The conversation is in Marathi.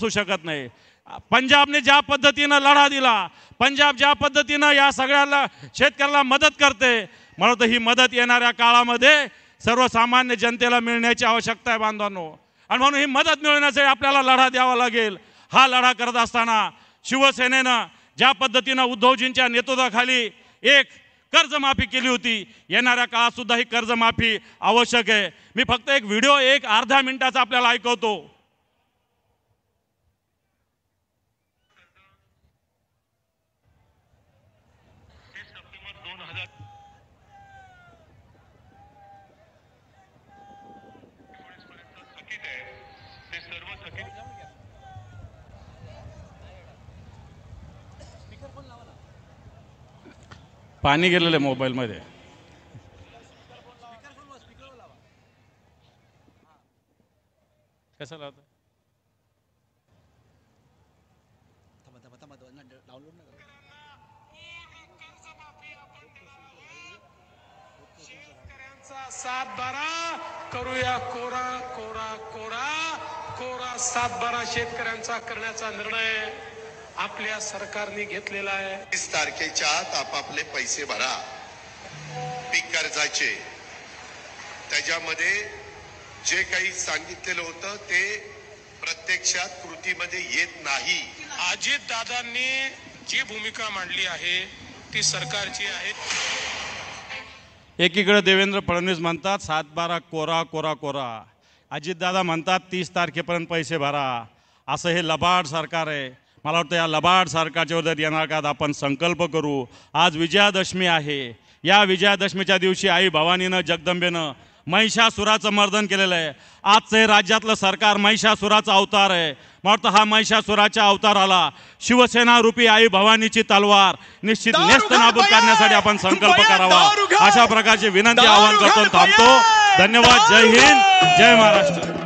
बसू शकत नाही। पंजाबने ज्या पद्धतीनं लढा दिला, पंजाब ज्या पद्धतीनं या सगळ्याला शेतकऱ्याला मदत करते, मला वाटतं ही मदत येणाऱ्या काळामध्ये सर्वसामान्य जनतेला मिळण्याची आवश्यकता आहे बांधवांनो। आणि म्हणून ही मदत मिळवण्यासाठी आपल्याला लढा द्यावा लागेल। हा लढा करत असताना शिवसेनेनं ज्या पद्धतीनं उद्धवजींच्या नेतृत्वाखाली एक कर्जमाफी केली होती, येणाऱ्या काळात सुद्धा ही कर्जमाफी आवश्यक आहे। मी फक्त एक व्हिडिओ एक अर्धा मिनिटाचा आपल्याला ऐकवतो। पाणी गेलेलं आहे मोबाईल मध्ये। कसं लावतं? सातबारा करूया कोरा कोरा कोरा कोरा सातबारा शेतकऱ्यांचा करण्याचा निर्णय आपल्या सरकारने घेतलेला आहे। 30 तारखेच्या आत आपापले पैसे भरा पीक कर्जाचे। त्याच्यामध्ये जे काही सांगितलेलं होतं ते प्रत्यक्षात कृतीमध्ये येत नाही। अजित दादांनी जी भूमिका मांडली आहे ती सरकारची आहे। एकीकडे देवेंद्र फडणवीस म्हणतात 7-12 कोरा कोरा कोरा, अजितदादा म्हणतात 30 तारखेपर्यंत पैसे भरा। असं हे लबाड सरकार आहे। मला वाटतं या लबाड सरकारच्या विरोधात येणार काळात आपण संकल्प करू। आज विजयादशमी आहे। या विजयादशमीच्या दिवशी आई भवानीनं जगदंबेनं महिषासुराचं मर्दन केलेलं आहे। आजचं हे राज्यातलं सरकार महिषासुराचा अवतार आहे। मला वाटतं हा महिषासुराच्या अवताराला शिवसेना रूपी आई भवानीची तलवार निश्चित नेस्तनाबूत करण्यासाठी आपण संकल्प करावा, अशा प्रकारची विनंती आवाहन करतो। थांबतो। धन्यवाद। जय हिंद, जय महाराष्ट्र।